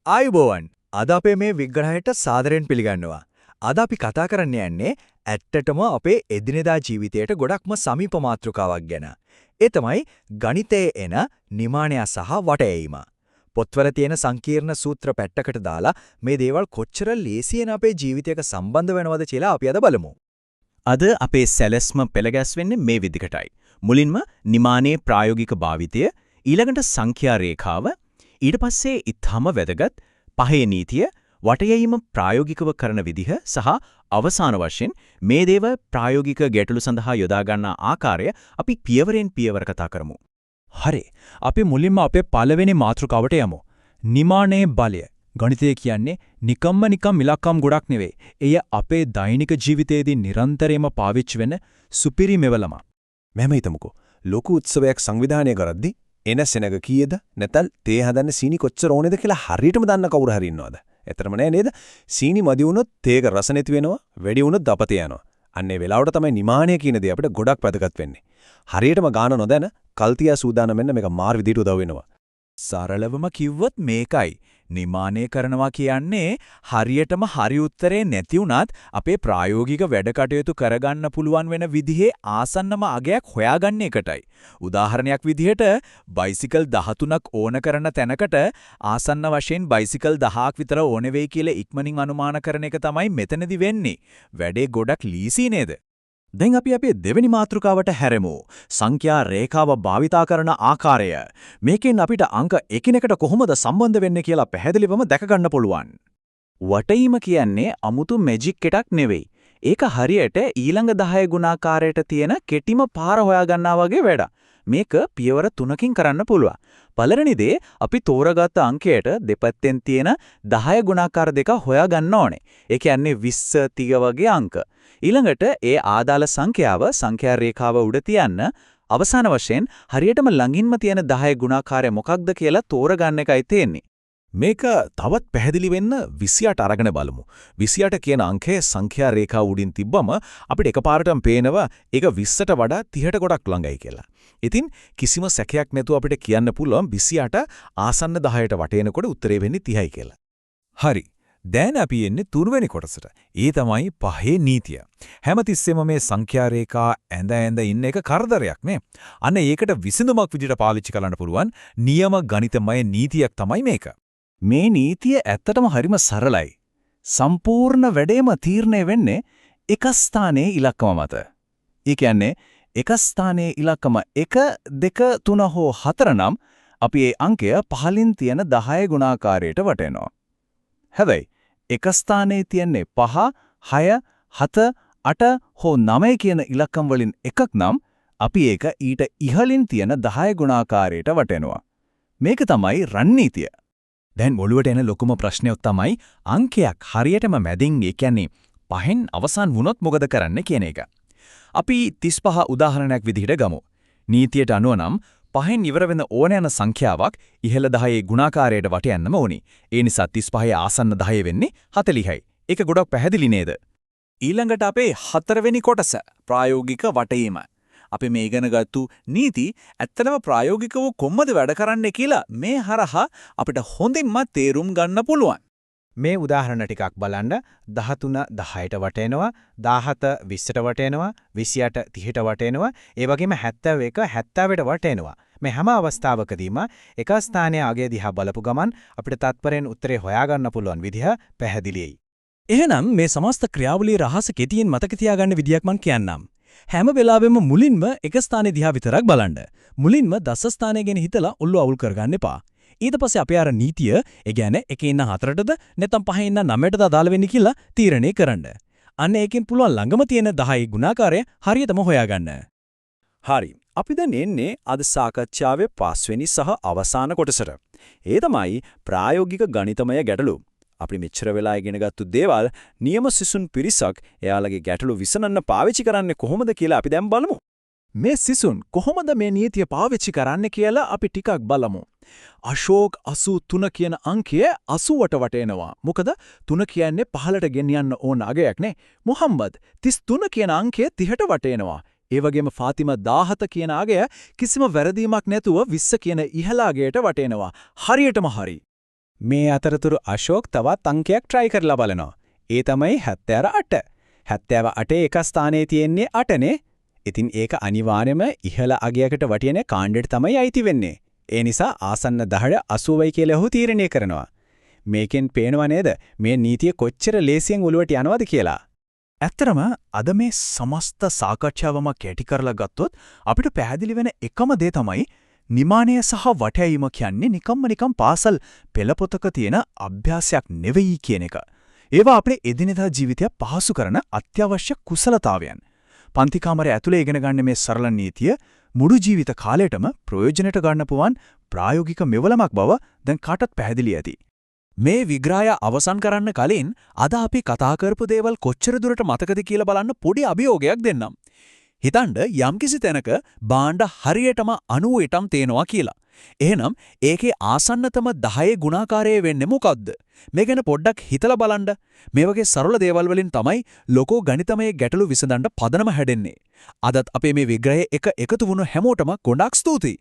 ආයුබෝවන්. අද අපේ මේ විග්‍රහයට සාදරයෙන් පිළිගන්නවා. අද අපි කතා කරන්න යන්නේ ඇත්තටම අපේ එදිනෙදා ජීවිතයට ගොඩක්ම සමීප මාතෘකාවක් ගැන. ඒ තමයි ගණිතයේ එන නිමානය සහ වටයීම. පොත්වල තියෙන සංකීර්ණ සූත්‍ර පැත්තකට දාලා මේ දේවල් කොච්චර ලේසියෙන් අපේ ජීවිතයක සම්බන්ධ වෙනවද කියලා අපි අද බලමු. අද අපේ සැලැස්ම පෙළගැස්වෙන්නේ මේ විදිහටයි. මුලින්ම නිමානයේ ප්‍රායෝගික භාවිතය, ඊළඟට සංඛ්‍යා රේඛාව, ඊට පස්සේ ඊටම වැදගත් පහේ නීතිය, වටයීම ප්‍රායෝගිකව කරන විදිහ සහ අවසාන වශයෙන් මේ දේව ප්‍රායෝගික ගැටලු සඳහා යොදා ගන්නා ආකාරය අපි පියවරෙන් පියවර කතා කරමු. හරි. අපි මුලින්ම අපේ පළවෙනි මාතෘකාවට යමු. නිමානයේ බලය. ගණිතය කියන්නේ නිකම්ම ඉලක්කම් ගොඩක් නෙවෙයි. එය අපේ දෛනික ජීවිතයේදී නිරන්තරයෙන්ම පාවිච්චි වෙන සුපිරි මෙවලම. මෙහෙම හිතමුකෝ. ලොකු උත්සවයක් සංවිධානය කරද්දී එන සෙනග කීයද? නැත්නම් තේ හදන්න සීනි කොච්චර ඕනේද කියලා හරියටම දන්න කවුරු හරි ඉන්නවද? එතරම් නෑ නේද? සීනි මදි වුණොත් තේක රස නැති වෙනවා, වැඩි වුණොත් දපතේ යනවා. අන්නේ වෙලාවට තමයි නිමානය කියන දේ අපිට ගොඩක් වැදගත් වෙන්නේ. හරියටම ගාන නොදැන කල්තියා සූදානම් වෙන්න මේක මාර් විදියට උදව් වෙනවා. සරලවම කිව්වොත් මේකයි. නිමානය කරනවා කියන්නේ හරියටම හරි උත්තරේ නැති වුණත් අපේ ප්‍රායෝගික වැඩ කටයුතු කරගන්න පුළුවන් වෙන විදිහේ ආසන්නම අගයක් හොයාගන්න එකටයි. උදාහරණයක් විදිහට බයිසිකල් 13ක් ඕන කරන තැනකට ආසන්න වශයෙන් බයිසිකල් 10ක් විතර ඕන වෙයි කියලා ඉක්මනින් අනුමාන කරන එක තමයි මෙතනදි වෙන්නේ. වැඩේ ගොඩක් ලීසි නේද? දැන් අපි අපේ දෙවෙනි මාතෘකාවට හැරෙමු. සංඛ්‍යා රේඛාව භාවිතා කරන ආකාරය. මේකෙන් අපිට අංක එකිනෙකට කොහොමද සම්බන්ධ වෙන්නේ කියලා පැහැදිලිවම දැක ගන්න පුළුවන්. වටීම කියන්නේ අමුතු මැජික් එකක් නෙවෙයි. ඒක හරියට ඊළඟ 10 ගුණාකාරයට තියෙන කෙටිම පාර හොයාගන්නා වගේ වැඩක්. මේක පියවර 3කින් කරන්න පුළුවන්. පළවෙනි දේ අපි තෝරාගත්ත අංකයට දෙපැත්තෙන් තියෙන 10 ගුණාකාර දෙක හොයාගන්න ඕනේ. ඒ කියන්නේ 20 30 වගේ අංක. ඊළඟට ඒ ආදාළ සංඛ්‍යාව සංඛ්‍යා රේඛාව උඩ තියන්න අවසාන වශයෙන් හරියටම ළඟින්ම තියෙන 10 ගුණාකාරය මොකක්ද කියලා තෝරගන්න එකයි තියෙන්නේ. මේක තවත් පැහැදිලි වෙන්න 28 අරගෙන බලමු. 28 කියන අංකය සංඛ්‍යා රේඛාව උඩින් තිබ්බම අපිට එකපාරටම පේනවා ඒක 20ට වඩා 30ට ගොඩක් ළඟයි කියලා. ඉතින් කිසිම සැකයක් නැතුව අපිට කියන්න පුළුවන් 28 ආසන්න 10ට වටේනකොට උත්තරේ වෙන්නේ 30යි කියලා. හරි. දැන් අපි එන්නේ තුන්වෙනි කොටසට. ඒ තමයි පහේ නීතිය. හැමතිස්සෙම මේ සංඛ්‍යා රේඛා ඇඳ ඉන්න එක කරදරයක් නේ. අන්න ඒකට විසඳුමක් විදිහට පාවිච්චි කරන්න පුළුවන් නියම ගණිතමය නීතියක් තමයි මේක. මේ නීතිය ඇත්තටම හරිම සරලයි. සම්පූර්ණ වැඩේම තීරණය වෙන්නේ එක ස්ථානයේ ඉලක්කම මත. ඒ කියන්නේ එක ස්ථානයේ ඉලක්කම 1 2 3 හෝ 4 නම් අපි ඒ අංකය පහලින් තියෙන 10 ගුණාකාරයට වටෙනවා. හැබැයි එක ස්ථානයේ තියෙන්නේ 5 6 7 8 හෝ 9 කියන ඉලක්කම් වලින් එකක් නම් අපි ඒක ඊට ඉහළින් තියෙන 10 ගුණාකාරයට වටෙනවා. මේක තමයි රන්නීතිය. දැන් ඔළුවට එන ලොකුම ප්‍රශ්නයක් තමයි අංකයක් හරියටම මැදින් ඒ කියන්නේ පහෙන් අවසන් වුණොත් මොකද කරන්න කියන එක. අපි 35 උදාහරණයක් විදිහට ගමු. නීතියට අනුව නම් පහෙන් ඉවර වෙන ඕන යන සංඛ්‍යාවක් ඉහළ 10 ගුණාකාරයට වට යන්නම ඕනි. ඒ නිසා 35 ආසන්න 10 වෙන්නේ 40යි. ඒක ගොඩක් පැහැදිලි නේද? ඊළඟට අපේ 4 වෙනි කොටස ප්‍රායෝගික වටීම. අපි මේ ඉගෙන ගත්තු නීති ඇත්තටම ප්‍රායෝගිකව කොහොමද වැඩ කරන්නේ කියලා මේ හරහා අපිට හොඳින්ම තේරුම් ගන්න පුළුවන්. මේ උදාහරණ ටිකක් බලන්න 13 10ට වටේනවා 17 20ට වටේනවා 28 30ට වටේනවා ඒ වගේම 71 70ට වටේනවා මේ හැම අවස්ථාවකදීම එක ස්ථානයේ අගය දිහා බලපු ගමන් අපිට තත්පරෙන් උත්තරේ හොයාගන්න පුළුවන් විදිහ පැහැදිලියි. එහෙනම් මේ සමස්ත ක්‍රියාවලියේ රහස කෙටියෙන් මතක තියාගන්න විදියක් මම කියන්නම්. හැම වෙලාවෙම මුලින්ම එක ස්ථානයේ දිහා විතරක් බලන්න. මුලින්ම දස ස්ථානය ගැන හිතලා ඔල්ල අවුල් කරගන්න එපා. ඊට පස්සේ අපේ අර නීතිය, ඒ කියන්නේ 1 ඉන්න 4ටද නැත්නම් 5 ඉන්න 9ටද අදාළ වෙන්නේ කියලා තීරණය කරන්න. අන්න ඒකෙන් පුළුවන් ළඟම තියෙන 10 ගුණාකාරය හරියටම හොයාගන්න. හරි. අපි දැන් එන්නේ අද සාකච්ඡාවේ 5 වෙනි සහ අවසාන කොටසට. ඒ තමයි ප්‍රායෝගික ගණිතමය ගැටලු. අපි මෙච්චර වෙලා ඉගෙනගත්තු දේවල් නියම සිසුන් පිරිසක් එයාලගේ ගැටලු විසඳන්න පාවිච්චි කරන්නේ කොහොමද කියලා අපි දැන් බලමු. මේ සිසුන් කොහොමද මේ නීතිය පාවිච්චි කරන්නේ කියලා අපි ටිකක් බලමු. අශෝක් 83 කියන අංකය 80ට වටේනවා. මොකද 3 කියන්නේ 15ට ගෙනියන්න ඕන අගයක් නේ. මුහම්මද් 33 කියන අංකය 30ට වටේනවා. ඒ වගේම ෆාතිමා 17 කියන අගය කිසිම වැරදීමක් නැතුව 20 කියන ඉහළ අගයට වටේනවා. හරියටම හරි. මේ අතරතුරු අශෝක් තවත් අංකයක් try කරලා බලනවා. ඒ තමයි 78. 78 එක ස්ථානයේ තියෙන්නේ 8නේ. ඉතින් ඒක අනිවාර්යයෙන්ම ඉහළ අගයකට වටින කාණ්ඩයට තමයි අයිති වෙන්නේ. ඒ නිසා ආසන්න 10 80යි කියලා ඔහු තීරණය කරනවා. මේකෙන් පේනවා නේද මේ නීතිය කොච්චර ලේසියෙන් ඔලුවට යනවද කියලා. ඇත්තරම අද මේ සමස්ත සාකච්ඡාවම කැටි කරලා ගත්තොත් අපිට පැහැදිලි වෙන එකම දේ තමයි නිමානය සහ වටයීම කියන්නේ නිකම් පාසල් පෙළපොතක තියෙන අභ්‍යාසයක් නෙවෙයි කියන එක. ඒවා අපේ එදිනෙදා ජීවිතය පහසු කරන අත්‍යවශ්‍ය කුසලතාවයන්. පන්ති කාමරය ඇතුලේ ඉගෙන ගන්න මේ සරල නීතිය මුළු ජීවිත කාලයටම ප්‍රයෝජනට ගන්න පුවන් ප්‍රායෝගික මෙවලමක් බව දැන් කාටත් පැහැදිලි ඇති. මේ විග්‍රහය අවසන් කරන්න කලින් අද අපි කතා කරපු දේවල් කොච්චර දුරට මතකද කියලා බලන්න පොඩි අභියෝගයක් දෙන්නම්. හිතන්න යම්කිසි තැනක භාණ්ඩ හරියටම 90ටම තේනවා කියලා. එහෙනම් ඒකේ ආසන්නතම 10 ගුණාකාරය වෙන්නේ මොකද්ද? මේ ගැන පොඩ්ඩක් හිතලා බලන්න. මේ වගේ සරල දේවල් වලින් තමයි ලෝකෝ ගණිතමය ගැටලු විසඳන්න පදනම හැදෙන්නේ. අදත් අපේ මේ විග්‍රහයේ එක එකතු වුණු හැමෝටම ගොඩක් ස්තුතියි.